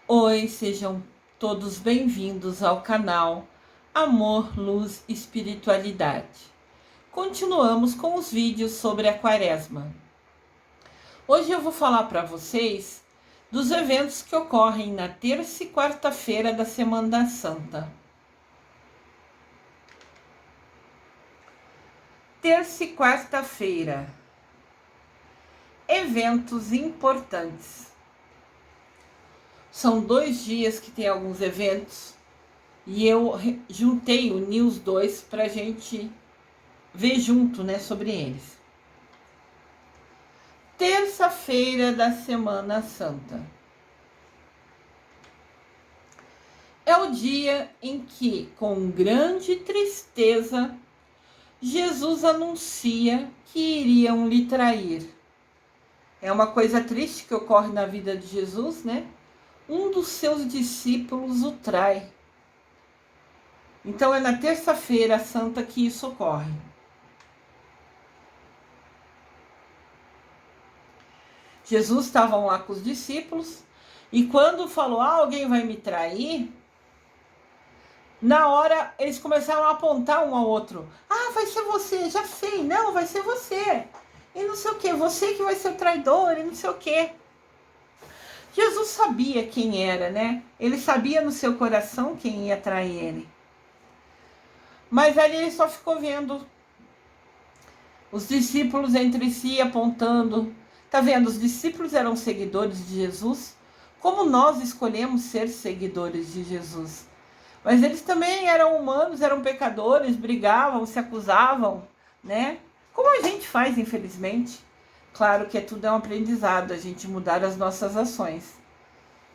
Oi, sejam todos bem-vindos ao canal Amor, Luz e Espiritualidade. Continuamos com os vídeos sobre a Quaresma. Hoje eu vou falar para vocês dos eventos que ocorrem na terça e quarta-feira da Semana Santa. Terça e quarta-feira. Eventos importantes. São 2 dias que tem alguns eventos e eu uni os dois para a gente ver junto, né, sobre eles. Terça-feira da Semana Santa. É o dia em que, com grande tristeza, Jesus anuncia que iriam lhe trair. É uma coisa triste que ocorre na vida de Jesus, né? Um dos seus discípulos o trai. Então é na terça-feira santa que isso ocorre. Jesus estava lá com os discípulos e quando falou, alguém vai me trair, na hora eles começaram a apontar um ao outro. Vai ser você, já sei, não, vai ser você. E não sei o que, você que vai ser o traidor e não sei o que. Jesus sabia quem era, né? Ele sabia no seu coração quem ia trair ele. Mas ali ele só ficou vendo os discípulos entre si apontando. Tá vendo? Os discípulos eram seguidores de Jesus, como nós escolhemos ser seguidores de Jesus. Mas eles também eram humanos, eram pecadores, brigavam, se acusavam, né? Como a gente faz, infelizmente. Claro que tudo é um aprendizado, a gente mudar as nossas ações.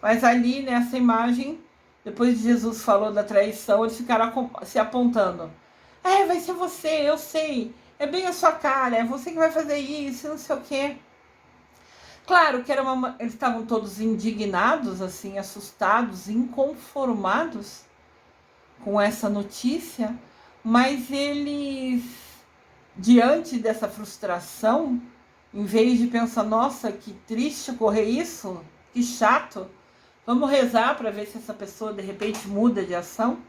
Mas ali, nessa imagem, depois de Jesus falou da traição, eles ficaram se apontando. Vai ser você, eu sei. É bem a sua cara, é você que vai fazer isso, não sei o quê. Claro que eles estavam todos indignados, assim, assustados, inconformados com essa notícia, mas eles, diante dessa frustração, em vez de pensar, nossa, que triste ocorrer isso, que chato, vamos rezar para ver se essa pessoa de repente muda de ação.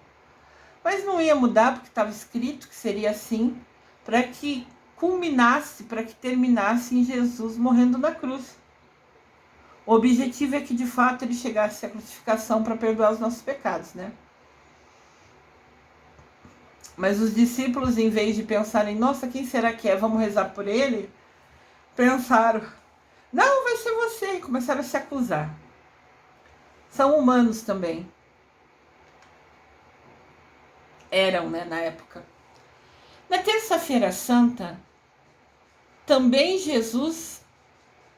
Mas não ia mudar porque estava escrito que seria assim, para que culminasse, para que terminasse em Jesus morrendo na cruz. O objetivo é que de fato ele chegasse à crucificação para perdoar os nossos pecados, né? Mas os discípulos, em vez de pensarem, nossa, quem será que é? Vamos rezar por ele? Pensaram, não, vai ser você. E começaram a se acusar. São humanos também. Eram, né, na época. Na terça-feira santa, também Jesus...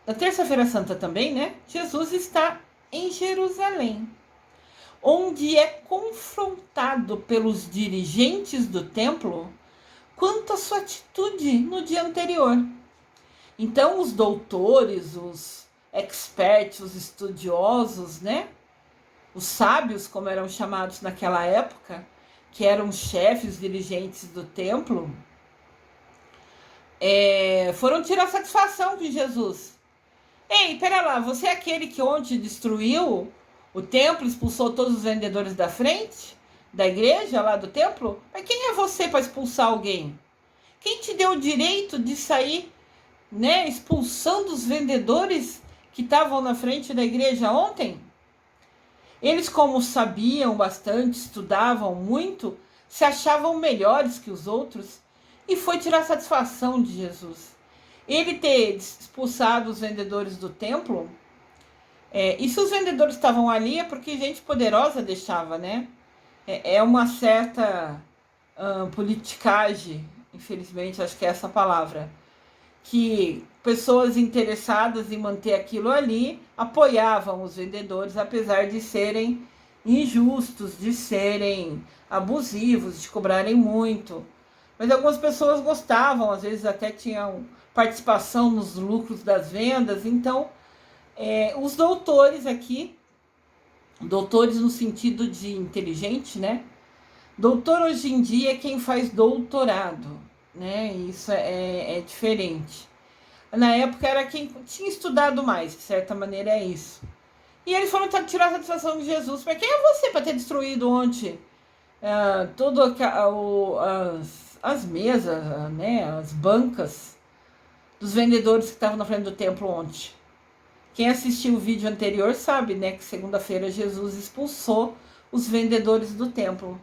Na terça-feira santa também, né? Jesus está em Jerusalém, onde é confrontado pelos dirigentes do templo quanto à sua atitude no dia anterior. Então, os doutores, os experts, os estudiosos, né? Os sábios, como eram chamados naquela época, que eram os chefes, dirigentes do templo, foram tirar satisfação de Jesus. Ei, pera lá, você é aquele que ontem destruiu o templo, expulsou todos os vendedores da frente, da igreja lá do templo? Mas quem é você para expulsar alguém? Quem te deu o direito de sair, né, expulsando os vendedores que estavam na frente da igreja ontem? Eles, como sabiam bastante, estudavam muito, se achavam melhores que os outros e foi tirar satisfação de Jesus. Ele ter expulsado os vendedores do templo, e se os vendedores estavam ali é porque gente poderosa deixava, né? É uma certa politicagem, infelizmente, acho que é essa palavra, que pessoas interessadas em manter aquilo ali apoiavam os vendedores, apesar de serem injustos, de serem abusivos, de cobrarem muito. Mas algumas pessoas gostavam, às vezes até tinham participação nos lucros das vendas. Então, os doutores aqui, doutores no sentido de inteligente, né? Doutor hoje em dia é quem faz doutorado, né? Isso é diferente. Na época era quem tinha estudado mais, de certa maneira é isso. E eles foram tirar a satisfação de Jesus. Mas quem é você para ter destruído ontem todas as mesas, né, as bancas dos vendedores que estavam na frente do templo ontem? Quem assistiu o vídeo anterior sabe, né, que segunda-feira Jesus expulsou os vendedores do templo.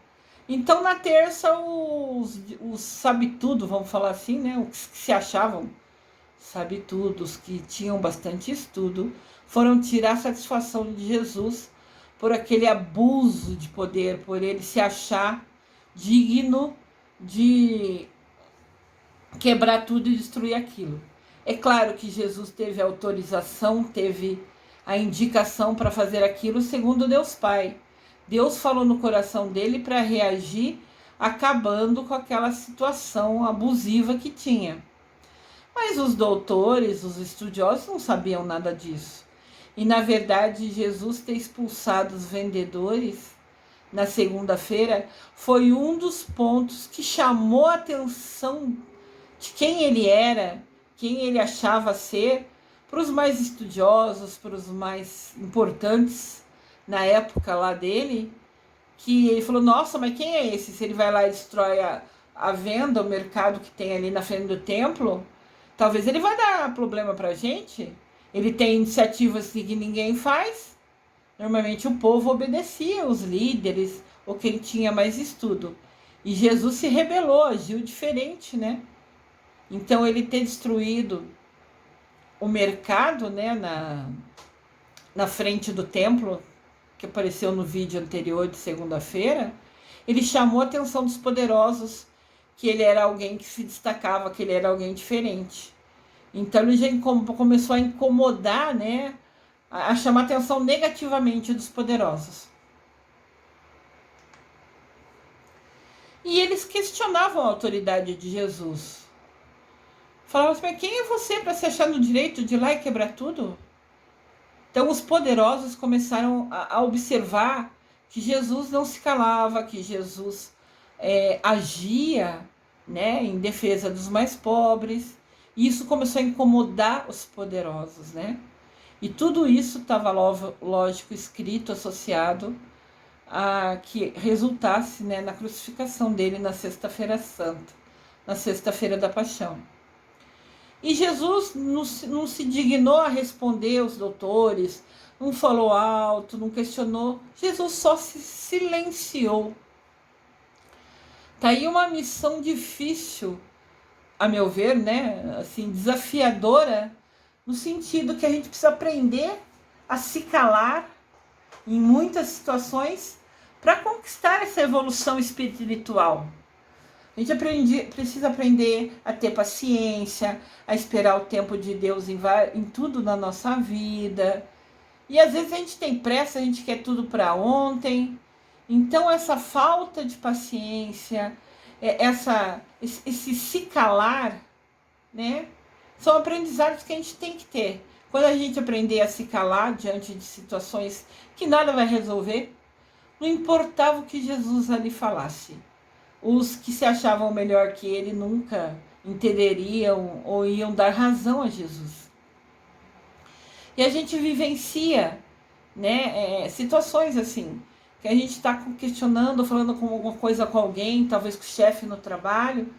Então, na terça, os sabe-tudo, vamos falar assim, né, os que se achavam sabe-tudo, os que tinham bastante estudo, foram tirar a satisfação de Jesus por aquele abuso de poder, por ele se achar digno de quebrar tudo e destruir aquilo. É claro que Jesus teve autorização, teve a indicação para fazer aquilo segundo Deus Pai. Deus falou no coração dele para reagir, acabando com aquela situação abusiva que tinha. Mas os doutores, os estudiosos não sabiam nada disso. E na verdade, Jesus ter expulsado os vendedores na segunda-feira foi um dos pontos que chamou a atenção de quem ele era, quem ele achava ser, para os mais estudiosos, para os mais importantes na época lá dele, que ele falou, nossa, mas quem é esse? Se ele vai lá e destrói a venda, o mercado que tem ali na frente do templo, talvez ele vai dar problema para a gente. Ele tem iniciativas que ninguém faz. Normalmente o povo obedecia os líderes ou quem tinha mais estudo. E Jesus se rebelou, agiu diferente, né? Então ele ter destruído o mercado, né, na frente do templo, que apareceu no vídeo anterior de segunda-feira, ele chamou a atenção dos poderosos, que ele era alguém que se destacava, que ele era alguém diferente. Então ele já começou a incomodar, né, a chamar a atenção negativamente dos poderosos. E eles questionavam a autoridade de Jesus. Falavam assim, mas quem é você para se achar no direito de ir lá e quebrar tudo? Então os poderosos começaram a observar que Jesus não se calava, que Jesus agia, né, em defesa dos mais pobres. E isso começou a incomodar os poderosos, né? E tudo isso estava, lógico, escrito, associado a que resultasse, né, na crucificação dele na Sexta-feira Santa, na Sexta-feira da Paixão. E Jesus não se dignou a responder aos doutores, não falou alto, não questionou. Jesus só se silenciou. Tá aí uma missão difícil, a meu ver, né? Assim, desafiadora, no sentido que a gente precisa aprender a se calar em muitas situações para conquistar essa evolução espiritual. A gente precisa aprender a ter paciência, a esperar o tempo de Deus em tudo na nossa vida. E às vezes a gente tem pressa, a gente quer tudo para ontem. Então essa falta de paciência, esse se calar, né, são aprendizados que a gente tem que ter. Quando a gente aprender a se calar diante de situações que nada vai resolver, não importava o que Jesus ali falasse. Os que se achavam melhor que ele nunca entenderiam ou iam dar razão a Jesus. E a gente vivencia, né, situações assim, que a gente está questionando, falando com alguma coisa com alguém, talvez com o chefe no trabalho,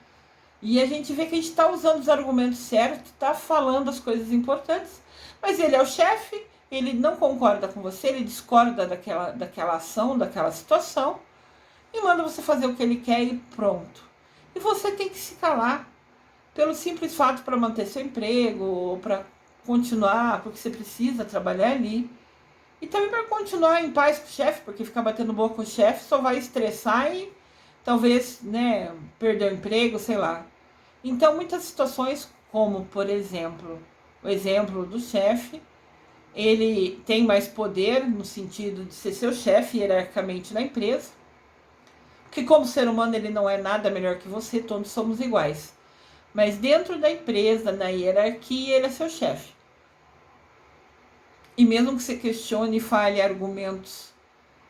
e a gente vê que a gente está usando os argumentos certos, está falando as coisas importantes, mas ele é o chefe, ele não concorda com você, ele discorda daquela ação, daquela situação, e manda você fazer o que ele quer e pronto. E você tem que se calar pelo simples fato para manter seu emprego, ou para continuar, porque você precisa trabalhar ali. E também para continuar em paz com o chefe, porque ficar batendo boca com o chefe só vai estressar e talvez, né, perder o emprego, sei lá. Então, muitas situações, como, por exemplo, o exemplo do chefe, ele tem mais poder no sentido de ser seu chefe hierarquicamente na empresa, porque como ser humano ele não é nada melhor que você, todos somos iguais. Mas dentro da empresa, na hierarquia, ele é seu chefe. E mesmo que você questione e fale argumentos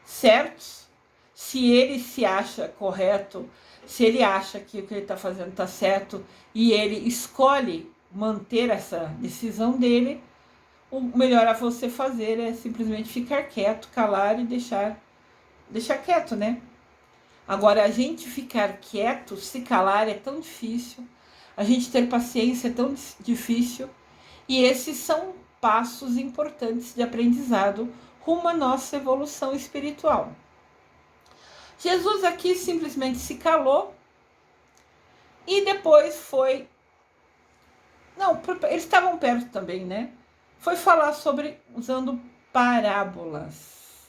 certos, se ele se acha correto, se ele acha que o que ele está fazendo está certo e ele escolhe manter essa decisão dele, o melhor a você fazer é simplesmente ficar quieto, calar e deixar quieto, né? Agora, a gente ficar quieto, se calar é tão difícil, a gente ter paciência é tão difícil, e esses são passos importantes de aprendizado rumo à nossa evolução espiritual. Jesus aqui simplesmente se calou e depois foi... Não, eles estavam perto também, né? Foi falar sobre, usando parábolas,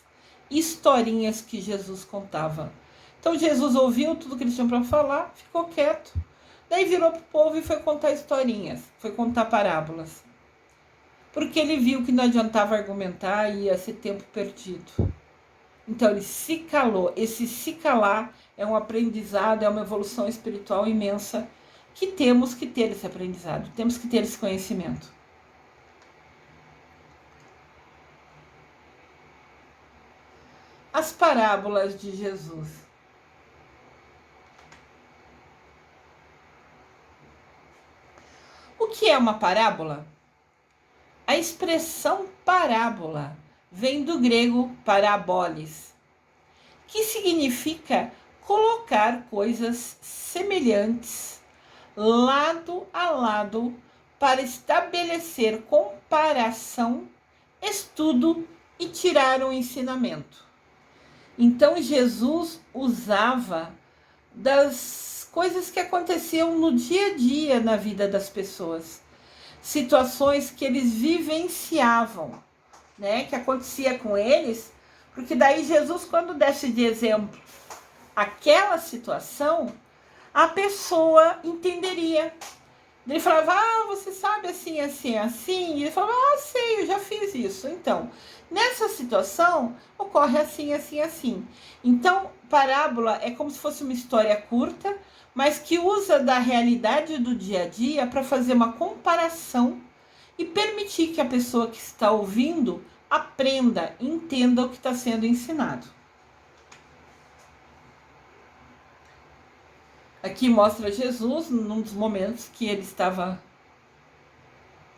historinhas que Jesus contava. Então Jesus ouviu tudo que eles tinham para falar, ficou quieto. Daí virou para o povo e foi contar historinhas, foi contar parábolas. Porque ele viu que não adiantava argumentar e ia ser tempo perdido. Então ele se calou. Esse se calar é um aprendizado, é uma evolução espiritual imensa, que temos que ter esse aprendizado, temos que ter esse conhecimento. As parábolas de Jesus. O que é uma parábola? A expressão parábola vem do grego parabolis, que significa colocar coisas semelhantes lado a lado para estabelecer comparação, estudo e tirar um ensinamento. Então Jesus usava das coisas que aconteciam no dia a dia na vida das pessoas, situações que eles vivenciavam, né, que acontecia com eles, porque daí Jesus, quando desse de exemplo aquela situação, a pessoa entenderia. Ele falava, você sabe assim, assim, assim? E ele falava, sei, eu já fiz isso. Então, nessa situação, ocorre assim, assim, assim. Então, parábola é como se fosse uma história curta, mas que usa da realidade do dia a dia para fazer uma comparação e permitir que a pessoa que está ouvindo aprenda, entenda o que está sendo ensinado. Aqui mostra Jesus num dos momentos que ele estava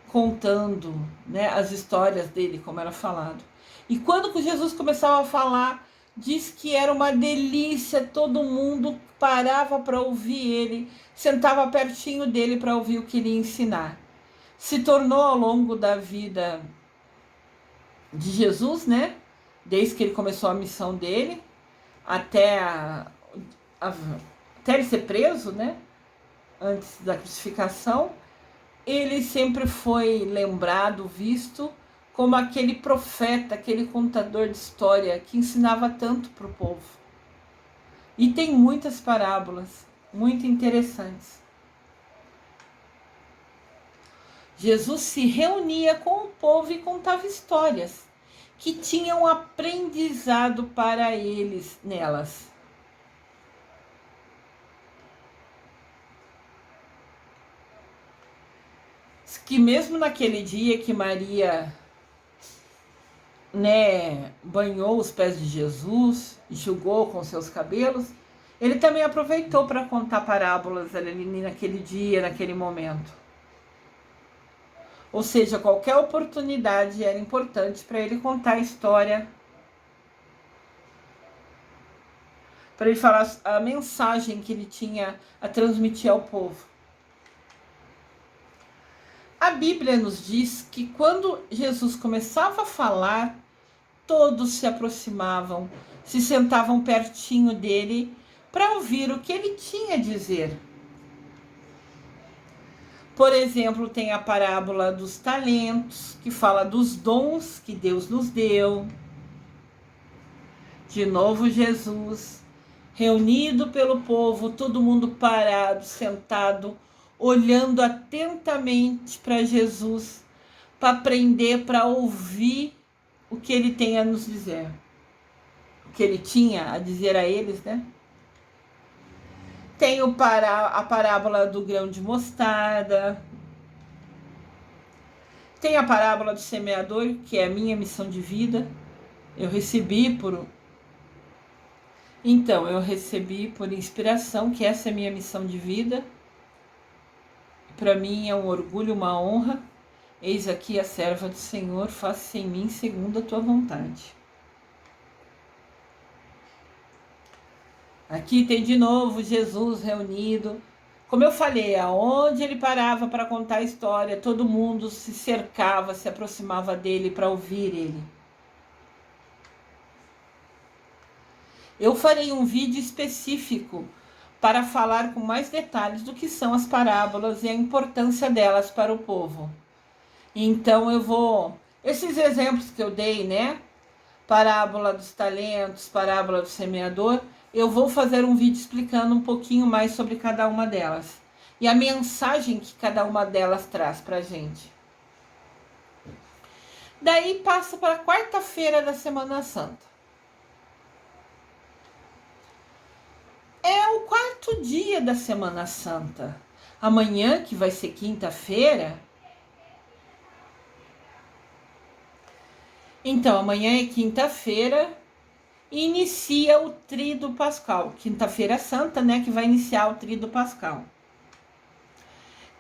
contando, né, as histórias dele, como era falado. E quando Jesus começava a falar, diz que era uma delícia, todo mundo parava para ouvir ele, sentava pertinho dele para ouvir o que ele ia ensinar. Se tornou ao longo da vida de Jesus, né, desde que ele começou a missão dele, até ele ser preso, né, antes da crucificação, ele sempre foi lembrado, visto como aquele profeta, aquele contador de história que ensinava tanto para o povo. E tem muitas parábolas muito interessantes. Jesus se reunia com o povo e contava histórias que tinham aprendizado para eles nelas. Que mesmo naquele dia que Maria, né, banhou os pés de Jesus, enxugou com seus cabelos, ele também aproveitou para contar parábolas ali naquele dia, naquele momento. Ou seja, qualquer oportunidade era importante para ele contar a história, para ele falar a mensagem que ele tinha a transmitir ao povo. A Bíblia nos diz que quando Jesus começava a falar, todos se aproximavam, se sentavam pertinho dele para ouvir o que ele tinha a dizer. Por exemplo, tem a parábola dos talentos, que fala dos dons que Deus nos deu. De novo, Jesus, reunido pelo povo, todo mundo parado, sentado, olhando atentamente para Jesus, para aprender, para ouvir o que ele tem a nos dizer. O que ele tinha a dizer a eles, né? Tem a parábola do grão de mostarda. Tem a parábola do semeador, que é a minha missão de vida. Eu recebi por inspiração que essa é a minha missão de vida. Para mim é um orgulho, uma honra Eis aqui a serva do Senhor, faça-se em mim segundo a tua vontade. Aqui tem de novo Jesus reunido. Como eu falei, aonde ele parava para contar a história, todo mundo se cercava, se aproximava dele para ouvir ele. Eu farei um vídeo específico para falar com mais detalhes do que são as parábolas e a importância delas para o povo. Então eu vou... Esses exemplos que eu dei, né? Parábola dos talentos, parábola do semeador, eu vou fazer um vídeo explicando um pouquinho mais sobre cada uma delas. E a mensagem que cada uma delas traz pra gente. Daí passa para a quarta-feira da Semana Santa. É o quarto dia da Semana Santa. Amanhã, que vai ser quinta-feira. Então, amanhã é quinta-feira e inicia o Tríduo Pascal. Quinta-feira Santa, né, que vai iniciar o Tríduo Pascal.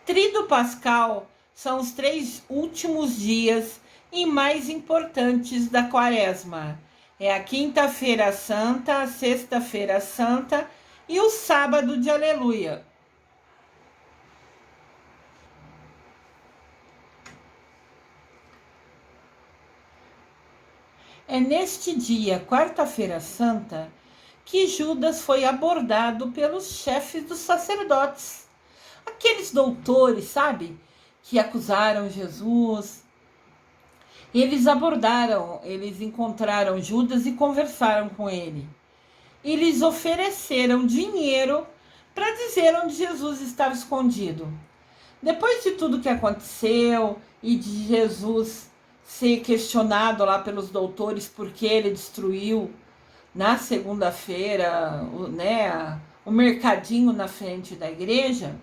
Tríduo Pascal são os 3 últimos dias e mais importantes da Quaresma. É a Quinta-feira Santa, a Sexta-feira Santa e o Sábado de Aleluia. É neste dia, Quarta-feira Santa, que Judas foi abordado pelos chefes dos sacerdotes. Aqueles doutores, sabe? Que acusaram Jesus. Eles eles encontraram Judas e conversaram com ele. Eles ofereceram dinheiro para dizer onde Jesus estava escondido. Depois de tudo que aconteceu e de Jesus ser questionado lá pelos doutores porque ele destruiu na segunda-feira, né, o mercadinho na frente da igreja,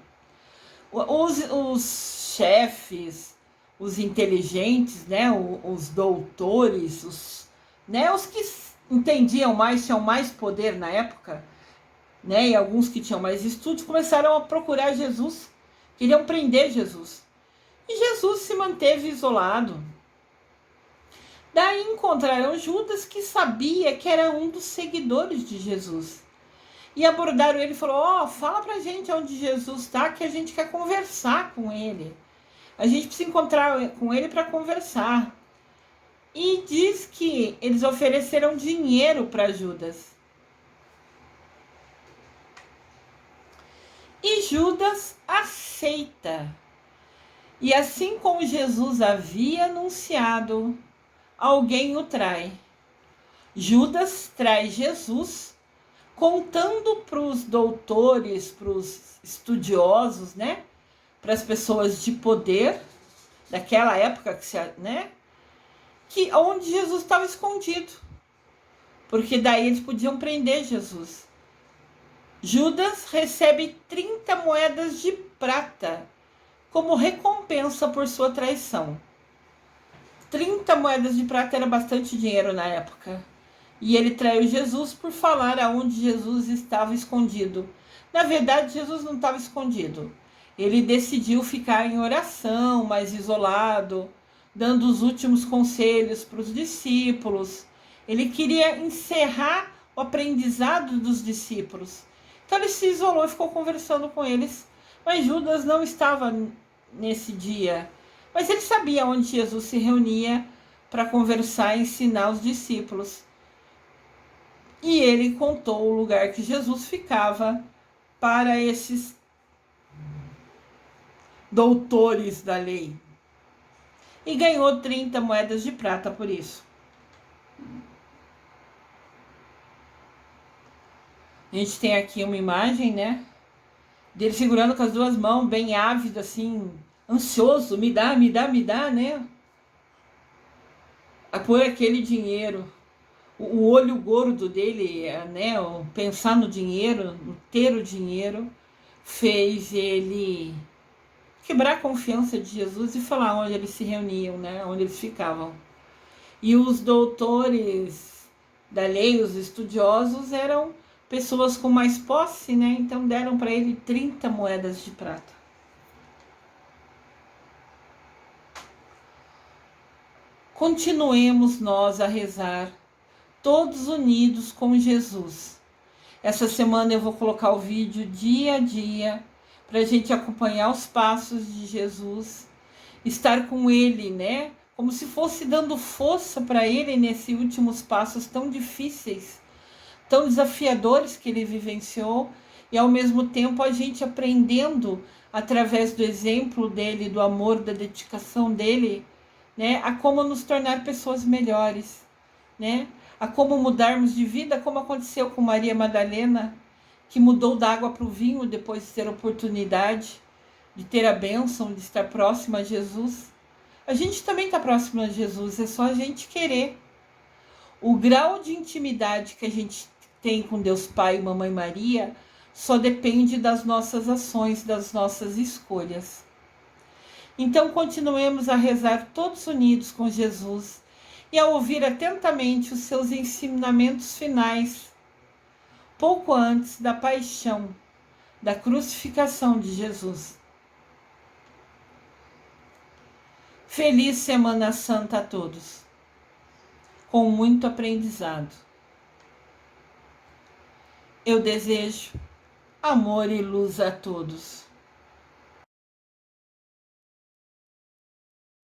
os chefes, os inteligentes, né, os doutores, os que entendiam mais, tinham mais poder na época, né, e alguns que tinham mais estudos, começaram a procurar Jesus, queriam prender Jesus. E Jesus se manteve isolado. Daí encontraram Judas, que sabia que era um dos seguidores de Jesus. E abordaram ele e falou: fala pra gente onde Jesus está, que a gente quer conversar com ele. A gente precisa encontrar com ele para conversar. E diz que eles ofereceram dinheiro para Judas. E Judas aceita. E assim como Jesus havia anunciado, alguém o trai. Judas traz Jesus, contando para os doutores, para os estudiosos, né? Para as pessoas de poder daquela época, né? Que onde Jesus estava escondido. Porque daí eles podiam prender Jesus. Judas recebe 30 moedas de prata como recompensa por sua traição. 30 moedas de prata era bastante dinheiro na época. E ele traiu Jesus por falar aonde Jesus estava escondido. Na verdade, Jesus não estava escondido. Ele decidiu ficar em oração, mais isolado, dando os últimos conselhos para os discípulos. Ele queria encerrar o aprendizado dos discípulos. Então ele se isolou e ficou conversando com eles. Mas Judas não estava nesse dia. Mas ele sabia onde Jesus se reunia para conversar e ensinar os discípulos. E ele contou o lugar que Jesus ficava para esses doutores da lei. E ganhou 30 moedas de prata por isso. A gente tem aqui uma imagem, né? Dele segurando com as 2 mãos, bem ávido, assim, ansioso. Me dá, me dá, me dá, né? A pôr aquele dinheiro. O olho gordo dele, né? O pensar no dinheiro, no ter o dinheiro, fez ele quebrar a confiança de Jesus e falar onde eles se reuniam, né? Onde eles ficavam. E os doutores da lei, os estudiosos, eram pessoas com mais posse, né? Então deram para ele 30 moedas de prata. Continuemos nós a rezar, todos unidos com Jesus. Essa semana eu vou colocar o vídeo dia a dia, para a gente acompanhar os passos de Jesus, estar com Ele, né? Como se fosse dando força para Ele nesses últimos passos tão difíceis, tão desafiadores que Ele vivenciou, e ao mesmo tempo a gente aprendendo através do exemplo dele, do amor, da dedicação dele, né, a como nos tornar pessoas melhores, né, a como mudarmos de vida, como aconteceu com Maria Madalena, que mudou da água para o vinho depois de ter a oportunidade de ter a bênção de estar próxima a Jesus. A gente também está próximo a Jesus, é só a gente querer. O grau de intimidade que a gente tem com Deus Pai e Mamãe Maria só depende das nossas ações, das nossas escolhas. Então, continuemos a rezar todos unidos com Jesus e a ouvir atentamente os seus ensinamentos finais, pouco antes da paixão, da crucificação de Jesus. Feliz Semana Santa a todos, com muito aprendizado. Eu desejo amor e luz a todos.